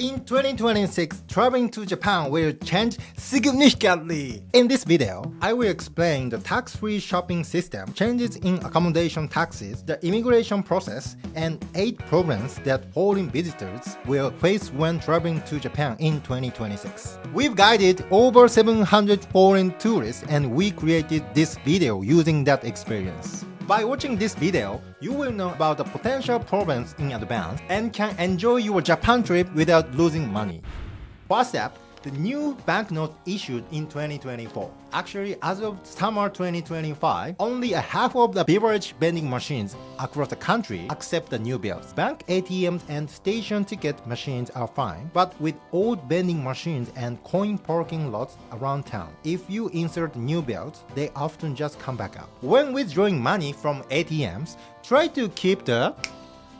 In 2026, traveling to Japan will change significantly. In this video, I will explain the tax-free shopping system, changes in accommodation taxes, the immigration process, and 8 problems that foreign visitors will face when traveling to Japan in 2026. We've guided over 700 foreign tourists and we created this video using that experience. By watching this video, you will know about the potential problems in advance and can enjoy your Japan trip without losing money. First step, the new banknote issued in 2024. Actually, as of summer 2025, only a half of the beverage vending machines across the country accept the new bills. Bank ATMs and station ticket machines are fine, but with old vending machines and coin parking lots around town, if you insert new bills, they often just come back out. When withdrawing money from ATMs, try to keep the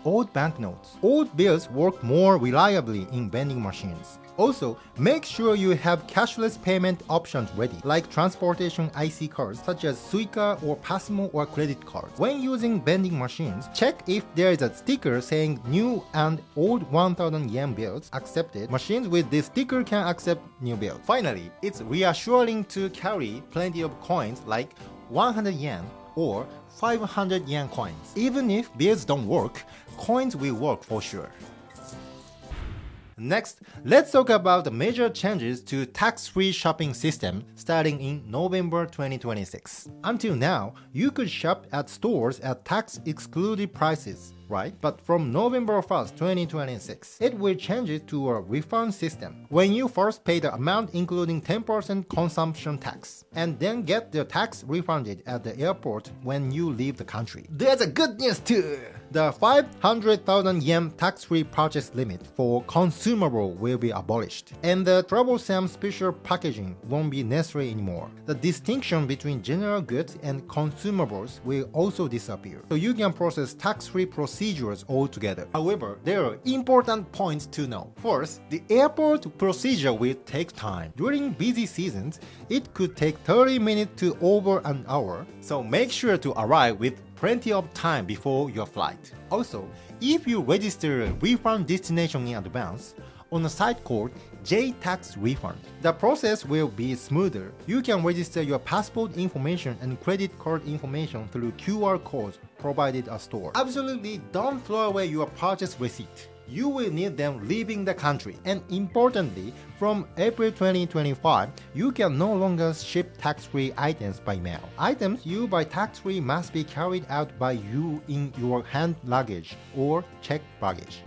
old banknotes. Old bills work more reliably in vending machines. Also, make sure you have cashless payment options ready, like transportation IC cards such as Suica or Passmo or credit cards. When using vending machines, check if there is a sticker saying new and old 1000 yen bills accepted. Machines with this sticker can accept new bills. Finally, it's reassuring to carry plenty of coins like 100 yen or 500 yen coins. Even if bills don't work, coins will work for sure. Next, let's talk about the major changes to tax-free shopping system starting in November 2026. Until now, you could shop at stores at tax-excluded prices, right? But from November 1st, 2026, it will change it to a refund system. When you first pay the amount including 10% consumption tax, and then get the tax refunded at the airport when you leave the country. There's a good news too! The 500,000 yen tax-free purchase limit for consumable will be abolished, and the troublesome special packaging won't be necessary anymore. The distinction between general goods and consumables will also disappear, so you can process tax-free procedures altogether. However, there are important points to know. First, the airport procedure will take time. During busy seasons, it could take 30 minutes to over an hour, so make sure to arrive with plenty of time before your flight. Also, if you register a refund destination in advance, on a site called J-Tax Refund, the process will be smoother. You can register your passport information and credit card information through QR codes provided at store. Absolutely don't throw away your purchase receipt. You will need them leaving the country. And importantly, from April 2025, you can no longer ship tax-free items by mail. Items you buy tax-free must be carried out by you in your hand luggage or checked baggage.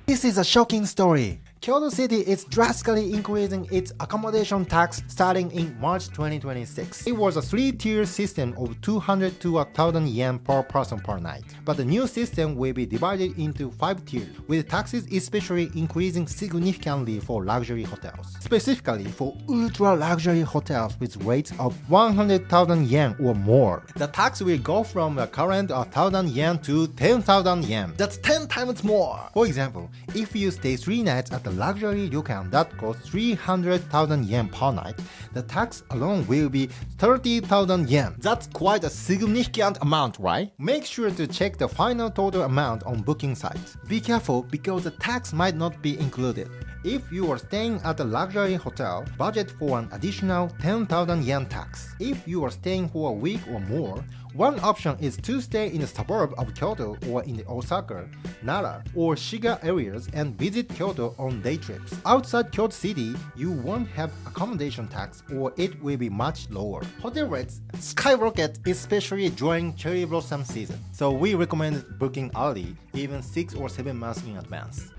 This is a shocking story. Kyoto City is drastically increasing its accommodation tax starting in March 2026. It was a 3-tier system of 200 to 1,000 yen per person per night. But the new system will be divided into 5 tiers, with taxes especially increasing significantly for luxury hotels. Specifically for ultra-luxury hotels with rates of 100,000 yen or more. The tax will go from the current 1,000 yen to 10,000 yen. That's 10 times more! For example, if you stay 3 nights at the luxury ryokan that costs 300,000 yen per night, the tax alone will be 30,000 yen. That's quite a significant amount, right? Make sure to check the final total amount on booking sites. Be careful because the tax might not be included. If you are staying at a luxury hotel, budget for an additional 10,000 yen tax. If you are staying for a week or more, one option is to stay in the suburb of Kyoto or in the Osaka, Nara, or Shiga areas and visit Kyoto on day trips. Outside Kyoto City, you won't have accommodation tax or it will be much lower. Hotel rates skyrocket especially during cherry blossom season, so we recommend booking early, even 6 or 7 months in advance.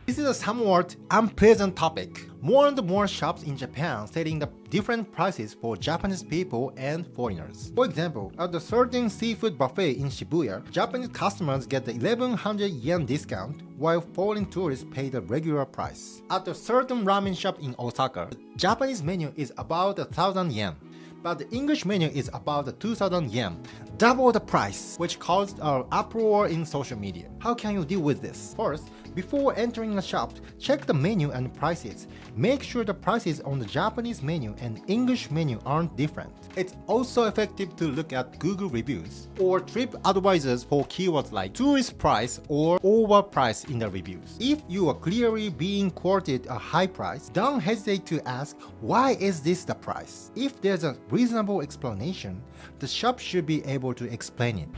This is a somewhat unpleasant topic. More and more shops in Japan setting the different prices for Japanese people and foreigners. For example, at a certain seafood buffet in Shibuya, Japanese customers get the 1100 yen discount while foreign tourists pay the regular price. At a certain ramen shop in Osaka, the Japanese menu is about 1,000 yen. But the English menu is about 2,000 yen, double the price, which caused an uproar in social media. How can you deal with this? First, Before entering a shop, check the menu and prices. Make sure the prices on the Japanese menu and English menu aren't different. It's also effective to look at Google reviews or trip advisors for keywords like tourist price or overprice in the reviews. If you are clearly being quoted a high price, don't hesitate to ask, why is this the price? If there's a reasonable explanation, the shop should be able to explain it.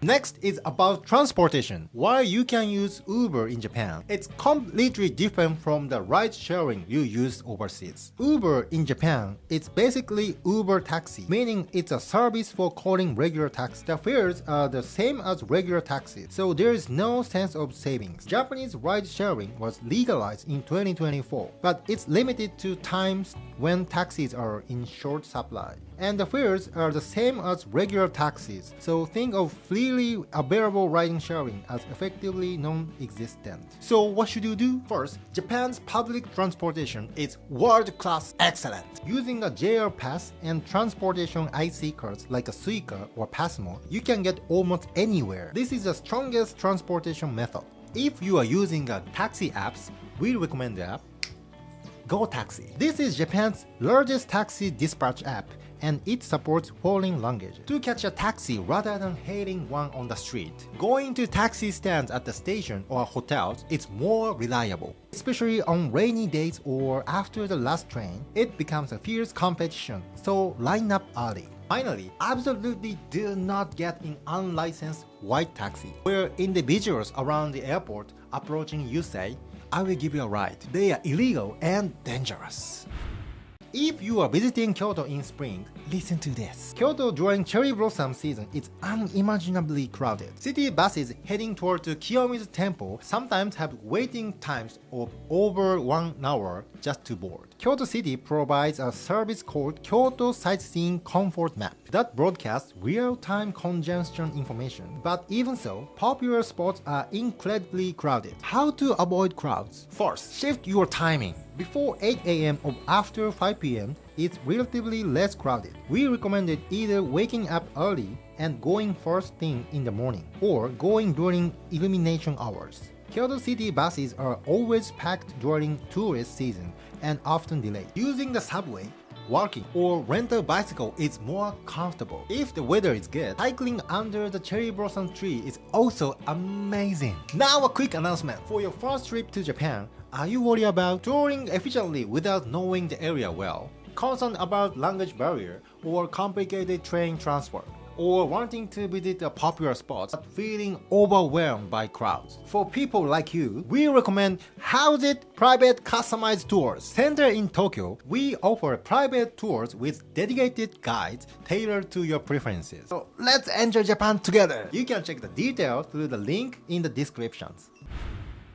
Next is about transportation. Why you can use Uber in Japan. It's completely different from the ride sharing you use overseas. Uber in Japan, it's basically Uber taxi, meaning it's a service for calling regular taxi. The fares are the same as regular taxis, so there is no sense of savings. Japanese ride sharing was legalized in 2024, but it's limited to times when taxis are in short supply. And the fares are the same as regular taxis, so think of freely available riding sharing as effectively non-existent. So what should you do? First, Japan's public transportation is world-class excellent. Using a JR Pass and transportation IC cards like a Suica or Passmo, you can get almost anywhere. This is the strongest transportation method. If you are using a taxi apps, we recommend the app Go Taxi. This is Japan's largest taxi dispatch app, and it supports foreign language. To catch a taxi rather than hailing one on the street, going to taxi stands at the station or hotels is more reliable. Especially on rainy days or after the last train, it becomes a fierce competition, so line up early. Finally, absolutely do not get in unlicensed white taxi, where individuals around the airport approaching you say, I will give you a ride. They are illegal and dangerous. If you are visiting Kyoto in spring, listen to this. Kyoto during cherry blossom season is unimaginably crowded. City buses heading toward the Kiyomizu Temple sometimes have waiting times of over 1 hour just to board. Kyoto City provides a service called Kyoto Sightseeing Comfort Map that broadcasts real-time congestion information. But even so, popular spots are incredibly crowded. How to avoid crowds? First, shift your timing. Before 8 a.m. or after 5 p.m., it's relatively less crowded. We recommended either waking up early and going first thing in the morning, or going during illumination hours. Kyoto City buses are always packed during tourist season and often delayed. Using the subway, walking, or rent a bicycle is more comfortable. If the weather is good, cycling under the cherry blossom tree is also amazing. Now a quick announcement. For your first trip to Japan, are you worried about touring efficiently without knowing the area well? Concerned about language barrier or complicated train transport? Or wanting to visit a popular spot but feeling overwhelmed by crowds? For people like you, we recommend Howzit Private Customized Tours. Centered in Tokyo, we offer private tours with dedicated guides tailored to your preferences. So let's enjoy Japan together! You can check the details through the link in the descriptions.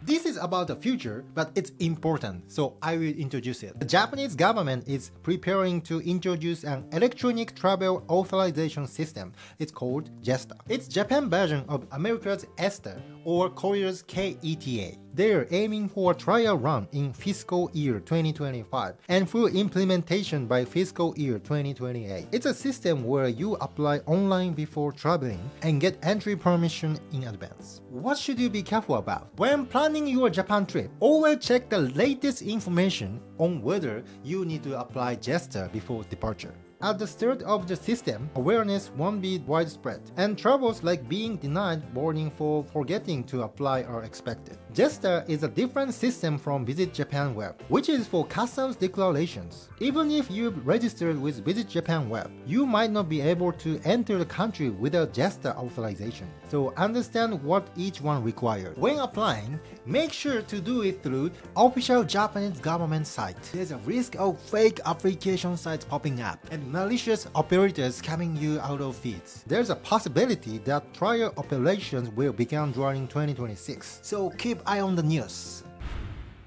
This is about the future, but it's important, so I will introduce it. The Japanese government is preparing to introduce an electronic travel authorization system. It's called Esta. It's Japan version of America's Esta or Korea's KETA. They are aiming for a trial run in fiscal year 2025 and full implementation by fiscal year 2028. It's a system where you apply online before traveling and get entry permission in advance. What should you be careful about? When planning your Japan trip, always check the latest information on whether you need to apply Jester before departure. At the start of the system, awareness won't be widespread, and troubles like being denied boarding for forgetting to apply are expected. Jester is a different system from Visit Japan Web, which is for customs declarations. Even if you've registered with Visit Japan Web, you might not be able to enter the country without Jester authorization. So understand what each one requires. When applying, make sure to do it through official Japanese government site. There's a risk of fake application sites popping up and malicious operators scamming you out of feeds. There's a possibility that trial operations will begin during 2026, so keep eye on the news.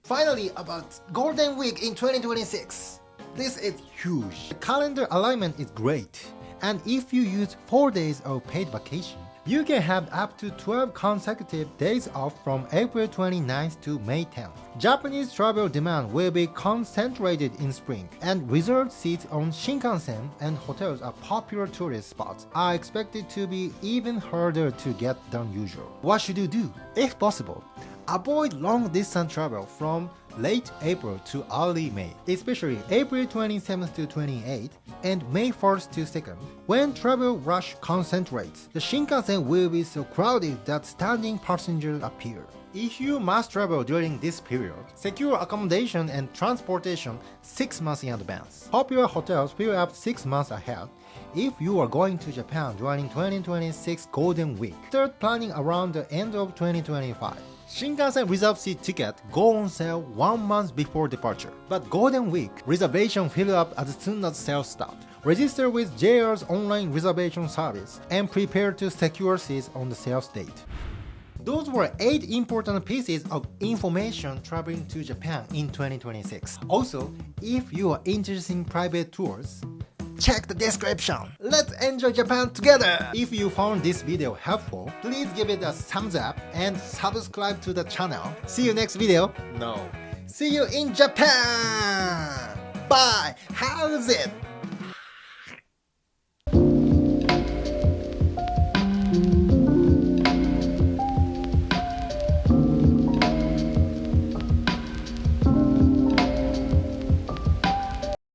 Finally, about Golden Week in 2026. This is huge. The calendar alignment is great, and if you use 4 days of paid vacation, you can have up to 12 consecutive days off from April 29th to May 10th. Japanese travel demand will be concentrated in spring, and reserved seats on Shinkansen and hotels are popular tourist spots are expected to be even harder to get than usual. What should you do? If possible, Avoid long-distance travel from late April to early May, especially April 27th to 28th and May 1st to 2nd. When travel rush concentrates, the Shinkansen will be so crowded that standing passengers appear. If you must travel during this period, secure accommodation and transportation 6 months in advance. Popular hotels fill up 6 months ahead. If you are going to Japan during 2026 Golden Week, start planning around the end of 2025. Shinkansen reserve seat ticket go on sale 1 month before departure. But Golden Week, reservation fill up as soon as sales start. Register with JR's online reservation service and prepare to secure seats on the sales date. Those were 8 important pieces of information traveling to Japan in 2026. Also, if you are interested in private tours, check the description. Let's enjoy Japan together! If you found this video helpful, please give it a thumbs up and subscribe to the channel. See you next video. No. See you in Japan! Bye! How's it?